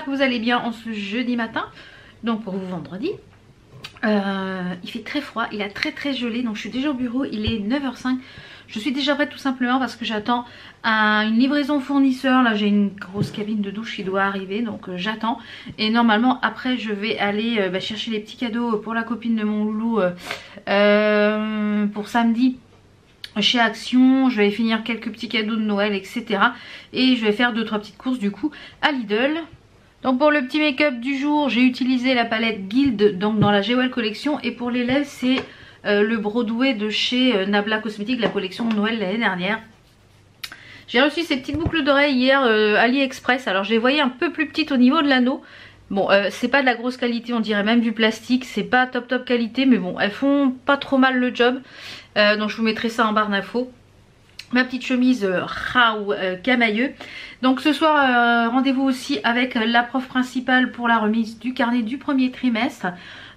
que vous allez bien en ce jeudi matin. Donc pour vous vendredi. Il fait très froid, il a très gelé. Donc je suis déjà au bureau, il est 9h05. Je suis déjà prête tout simplement parce que j'attends une livraison fournisseur. Là j'ai une grosse cabine de douche qui doit arriver. Donc j'attends. Et normalement après je vais aller chercher les petits cadeaux pour la copine de mon loulou pour samedi. Chez Action, je vais finir quelques petits cadeaux de Noël, etc. Et je vais faire 2-3 petites courses du coup à Lidl. Donc pour le petit make-up du jour, j'ai utilisé la palette Guild donc dans la Jewel Collection. Et pour les lèvres, c'est le Broadway de chez Nabla Cosmetics, la collection Noël l'année dernière. J'ai reçu ces petites boucles d'oreilles hier AliExpress. Alors je les voyais un peu plus petites au niveau de l'anneau. Bon, c'est pas de la grosse qualité, on dirait même du plastique. C'est pas top qualité, mais bon, elles font pas trop mal le job. Donc je vous mettrai ça en barre d'infos. Ma petite chemise Rao Camailleux. Donc ce soir, rendez-vous aussi avec la prof principale pour la remise du carnet du premier trimestre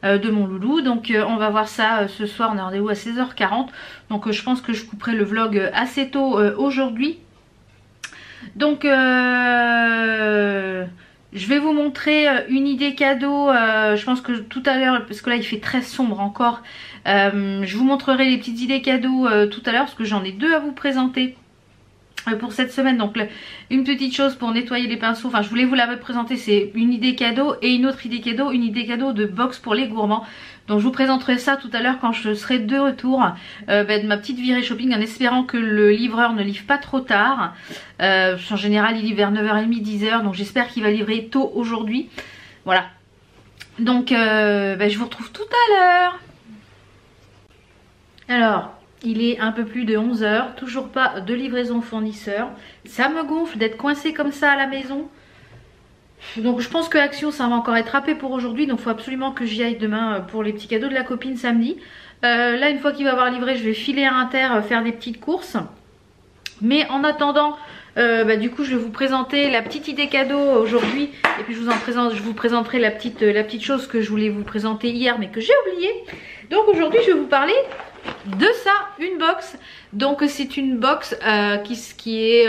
de mon loulou. Donc on va voir ça ce soir, on a rendez-vous à 16h40. Donc je pense que je couperai le vlog assez tôt aujourd'hui. Donc je vais vous montrer une idée cadeau, je pense que tout à l'heure, parce que là il fait très sombre encore, je vous montrerai les petites idées cadeaux tout à l'heure parce que j'en ai 2 à vous présenter pour cette semaine. Donc une petite chose pour nettoyer les pinceaux, enfin je voulais vous la présenter, c'est une idée cadeau et une autre idée cadeau, une idée cadeau de box pour les gourmands. Donc je vous présenterai ça tout à l'heure quand je serai de retour de ma petite virée shopping, en espérant que le livreur ne livre pas trop tard. En général il livre vers 9h30, 10h, donc j'espère qu'il va livrer tôt aujourd'hui. Voilà. Donc je vous retrouve tout à l'heure. Alors, il est un peu plus de 11h, toujours pas de livraison fournisseur. Ça me gonfle d'être coincée comme ça à la maison. Donc je pense que Action ça va encore être râpé pour aujourd'hui. Donc il faut absolument que j'y aille demain pour les petits cadeaux de la copine samedi. Là une fois qu'il va avoir livré, je vais filer à Inter faire des petites courses. Mais en attendant, du coup je vais vous présenter la petite idée cadeau aujourd'hui. Et puis je vous présenterai la petite chose que je voulais vous présenter hier mais que j'ai oublié. Donc aujourd'hui je vais vous parler de ça, une box. Donc c'est une box qui est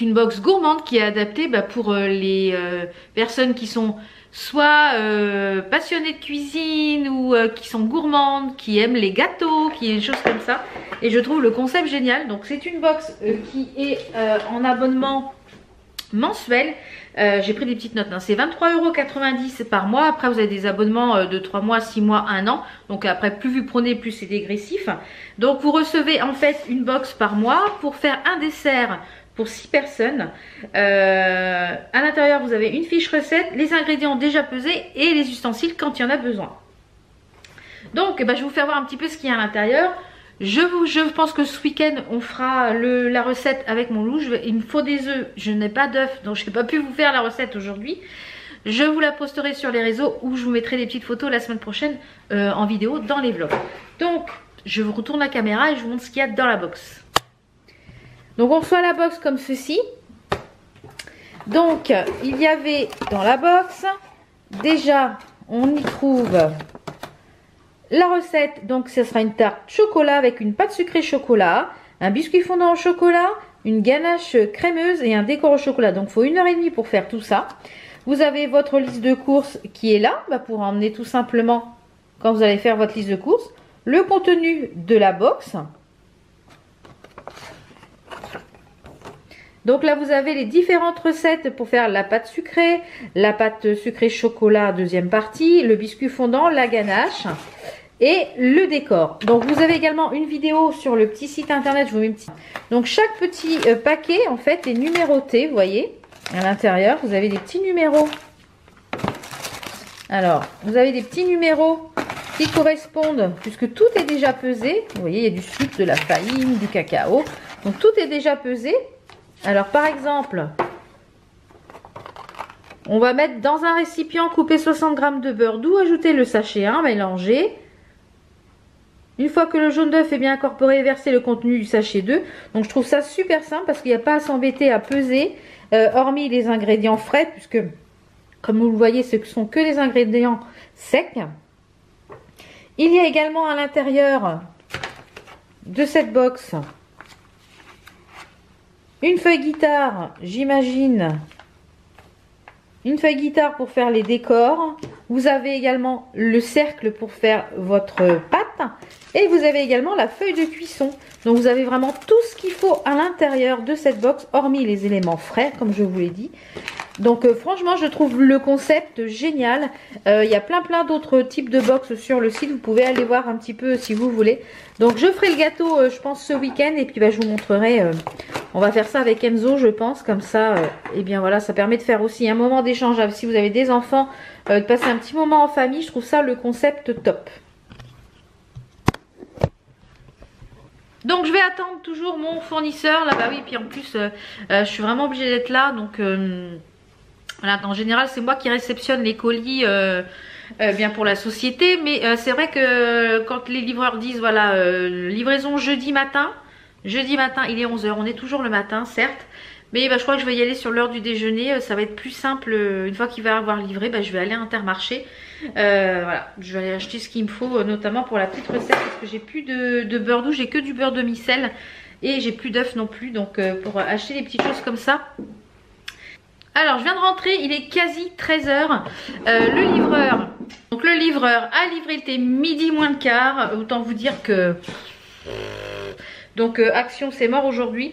une box gourmande qui est adaptée pour les personnes qui sont soit passionnées de cuisine ou qui sont gourmandes, qui aiment les gâteaux, qui aiment des choses comme ça. Et je trouve le concept génial. Donc c'est une box qui est en abonnement mensuel. J'ai pris des petites notes, hein. C'est 23,90 € par mois. Après vous avez des abonnements de 3 mois, 6 mois, 1 an. Donc après plus vous prenez, plus c'est dégressif. Donc vous recevez en fait une box par mois pour faire un dessert pour 6 personnes. À l'intérieur vous avez une fiche recette, les ingrédients déjà pesés et les ustensiles quand il y en a besoin. Donc je vais vous faire voir un petit peu ce qu'il y a à l'intérieur. Je pense que ce week-end on fera la recette avec mon loup. Il me faut des œufs, je n'ai pas d'œufs donc je n'ai pas pu vous faire la recette aujourd'hui. Je vous la posterai sur les réseaux ou je vous mettrai des petites photos la semaine prochaine en vidéo dans les vlogs. Donc je vous retourne la caméra et je vous montre ce qu'il y a dans la box. Donc on reçoit la box comme ceci. Donc il y avait dans la box, déjà on y trouve la recette. Donc ce sera une tarte chocolat avec une pâte sucrée chocolat, un biscuit fondant au chocolat, une ganache crémeuse et un décor au chocolat. Donc il faut 1h30 pour faire tout ça. Vous avez votre liste de courses qui est là pour emmener tout simplement quand vous allez faire votre liste de courses. Le contenu de la box. Donc là vous avez les différentes recettes pour faire la pâte sucrée chocolat deuxième partie, le biscuit fondant, la ganache et le décor. Donc vous avez également une vidéo sur le petit site internet, je vous mets une petite. Donc chaque petit paquet en fait est numéroté, vous voyez, à l'intérieur vous avez des petits numéros. Alors vous avez des petits numéros qui correspondent, puisque tout est déjà pesé, vous voyez il y a du sucre, de la farine, du cacao, donc tout est déjà pesé. Alors par exemple, on va mettre dans un récipient coupé 60 g de beurre doux, ajouter le sachet 1, mélanger. Une fois que le jaune d'œuf est bien incorporé, verser le contenu du sachet 2. Donc je trouve ça super simple parce qu'il n'y a pas à s'embêter à peser, hormis les ingrédients frais, puisque comme vous le voyez, ce ne sont que des ingrédients secs. Il y a également à l'intérieur de cette box une feuille guitare, j'imagine, une feuille guitare pour faire les décors. Vous avez également le cercle pour faire votre pâte. Et vous avez également la feuille de cuisson. Donc vous avez vraiment tout ce qu'il faut à l'intérieur de cette box, hormis les éléments frais, comme je vous l'ai dit. Donc franchement, je trouve le concept génial. Il y a plein d'autres types de box sur le site. Vous pouvez aller voir un petit peu si vous voulez. Donc je ferai le gâteau, je pense, ce week-end. Et puis je vous montrerai. On va faire ça avec Enzo, je pense. Comme ça, et bien voilà, ça permet de faire aussi un moment d'échange. Si vous avez des enfants, de passer un petit moment en famille. Je trouve ça le concept top. Donc je vais attendre toujours mon fournisseur. Là, bah oui, puis en plus, je suis vraiment obligée d'être là. Donc... voilà, en général c'est moi qui réceptionne les colis bien pour la société, mais c'est vrai que quand les livreurs disent voilà livraison jeudi matin il est 11 h, on est toujours le matin certes, mais je crois que je vais y aller sur l'heure du déjeuner, ça va être plus simple une fois qu'il va avoir livré, je vais aller à Intermarché, voilà, je vais aller acheter ce qu'il me faut notamment pour la petite recette parce que j'ai plus de beurre doux, j'ai que du beurre demi-sel et j'ai plus d'œufs non plus, donc pour acheter des petites choses comme ça. Alors je viens de rentrer, il est quasi 13 h. Le livreur a livré, il était midi moins le quart. Autant vous dire que... Donc Action c'est mort aujourd'hui.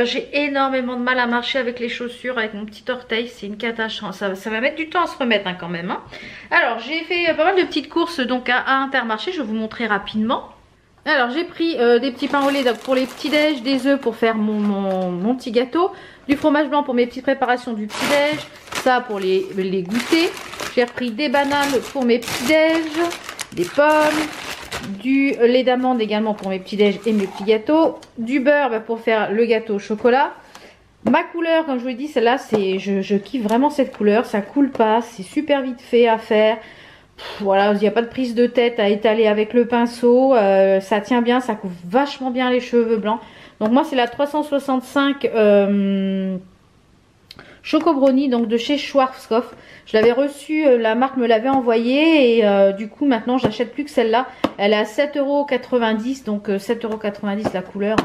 J'ai énormément de mal à marcher avec les chaussures, avec mon petit orteil, c'est une catastrophe. Ça va mettre du temps à se remettre quand même. Alors j'ai fait pas mal de petites courses donc à Intermarché, je vais vous montrer rapidement. Alors j'ai pris des petits pains au lait pour les petits déj, des œufs pour faire mon petit gâteau, du fromage blanc pour mes petites préparations du petit déj, ça pour les goûters. J'ai repris des bananes pour mes petits déj, des pommes, du lait d'amande également pour mes petits déj et mes petits gâteaux, du beurre pour faire le gâteau au chocolat. Ma couleur, comme je vous l'ai dit, celle-là, je kiffe vraiment cette couleur, ça coule pas, c'est super vite fait à faire. Voilà, il n'y a pas de prise de tête à étaler avec le pinceau, ça tient bien, ça couvre vachement bien les cheveux blancs. Donc moi c'est la 365 Choco Brownie, donc de chez Schwarzkopf. Je l'avais reçue, la marque me l'avait envoyée et du coup maintenant j'achète plus que celle-là. Elle est à 7,90 €, donc 7,90 € la couleur.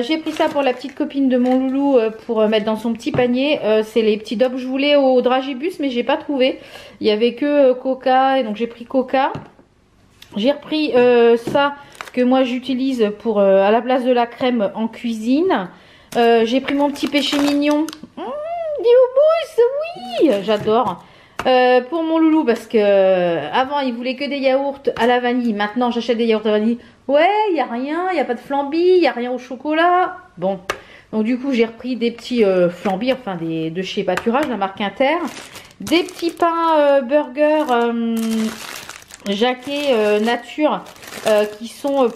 J'ai pris ça pour la petite copine de mon loulou pour mettre dans son petit panier. C'est les petits dobs, je voulais au dragibus mais j'ai pas trouvé. Il y avait que Coca et donc j'ai pris Coca. J'ai repris ça que moi j'utilise pour à la place de la crème en cuisine. J'ai pris mon petit péché mignon. Oui, j'adore. Pour mon loulou parce que avant il voulait que des yaourts à la vanille. Maintenant j'achète des yaourts à la vanille. Ouais, il n'y a rien, il n'y a pas de flambi, il n'y a rien au chocolat. Bon, donc du coup j'ai repris des petits flambis, enfin de chez Pâturage, la marque Inter. Des petits pains burger Jacquet nature qui sont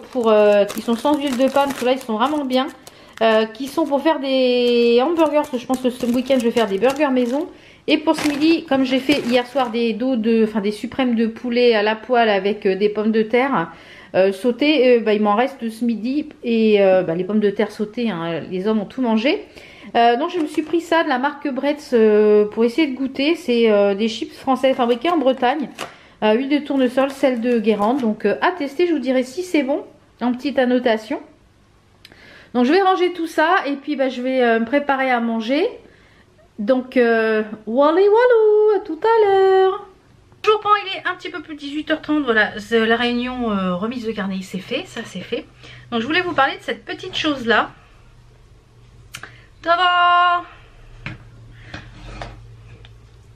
sans huile de palme, ceux-là ils sont vraiment bien. Qui sont pour faire des hamburgers, parce que je pense que ce week-end je vais faire des burgers maison. Et pour ce midi, comme j'ai fait hier soir des suprêmes de poulet à la poêle avec des pommes de terre sautées, il m'en reste ce midi. Et les pommes de terre sautées, les hommes ont tout mangé. Donc je me suis pris ça de la marque Bretz pour essayer de goûter. C'est des chips françaises fabriquées en Bretagne. Huile de tournesol, celle de Guérande. Donc à tester, je vous dirai si c'est bon, en petite annotation. Donc je vais ranger tout ça et puis je vais me préparer à manger. Donc walou, à tout à l'heure. Bonjour, il est un petit peu plus 18h30, voilà, la réunion remise de carnet c'est fait, ça c'est fait. Donc je voulais vous parler de cette petite chose là. Tada!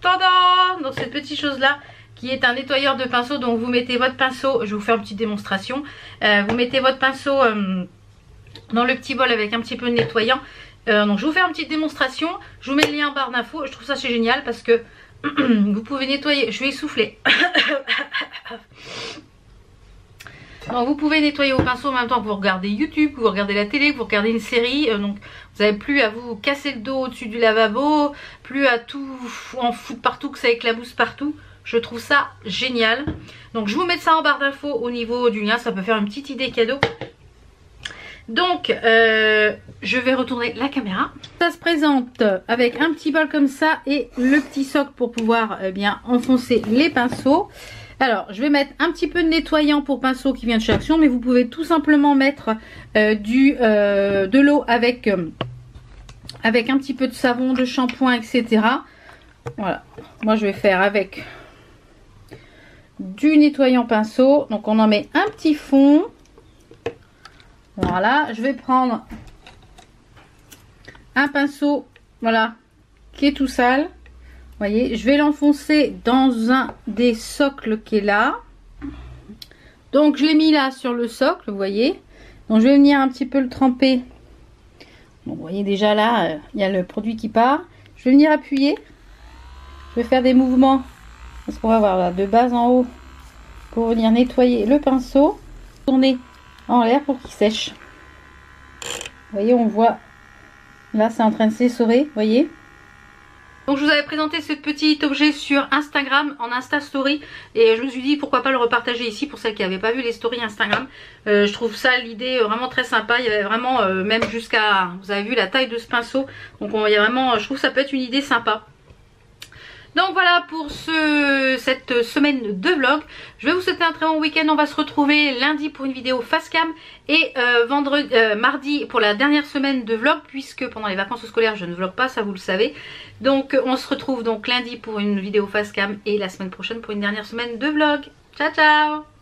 Tada! Donc cette petite chose là qui est un nettoyeur de pinceau. Donc vous mettez votre pinceau, je vais vous faire une petite démonstration. Vous mettez votre pinceau dans le petit bol avec un petit peu de nettoyant. Donc je vais vous faire une petite démonstration. Je vous mets le lien en barre d'infos. Je trouve ça c'est génial parce que vous pouvez nettoyer. Je vais essouffler. Donc vous pouvez nettoyer au pinceau en même temps que vous regardez YouTube, que vous regardez la télé, que vous regardez une série. Donc vous n'avez plus à vous casser le dos au-dessus du lavabo, plus à tout en foutre partout, que ça éclabousse partout. Je trouve ça génial. Donc je vous mets ça en barre d'infos au niveau du lien. Ça peut faire une petite idée cadeau. Donc je vais retourner la caméra. Ça se présente avec un petit bol comme ça et le petit socle pour pouvoir bien enfoncer les pinceaux. Alors je vais mettre un petit peu de nettoyant pour pinceau qui vient de chez Action, mais vous pouvez tout simplement mettre de l'eau avec un petit peu de savon, de shampoing, etc. Voilà, moi je vais faire avec du nettoyant pinceau. Donc on en met un petit fond. Voilà, je vais prendre un pinceau, voilà, qui est tout sale. Vous voyez, je vais l'enfoncer dans un des socles qui est là. Donc je l'ai mis là sur le socle, vous voyez. Donc je vais venir un petit peu le tremper. Bon, vous voyez déjà là, il y a le produit qui part. Je vais venir appuyer. Je vais faire des mouvements, parce qu'on va voir là, de bas en haut, pour venir nettoyer le pinceau. Tourner en l'air pour qu'il sèche. Vous voyez, on voit, là c'est en train de s'essorer, vous voyez. Donc je vous avais présenté ce petit objet sur Instagram, en Insta Story. Et je me suis dit pourquoi pas le repartager ici pour celles qui n'avaient pas vu les stories Instagram. Je trouve ça l'idée vraiment très sympa. Il y avait vraiment, même jusqu'à, vous avez vu la taille de ce pinceau. Donc il y a vraiment, je trouve que ça peut être une idée sympa. Donc voilà pour cette semaine de vlog. Je vais vous souhaiter un très bon week-end. On va se retrouver lundi pour une vidéo face cam et mardi pour la dernière semaine de vlog, puisque pendant les vacances scolaires je ne vlog pas, ça vous le savez. Donc on se retrouve donc lundi pour une vidéo face cam et la semaine prochaine pour une dernière semaine de vlog. Ciao ciao!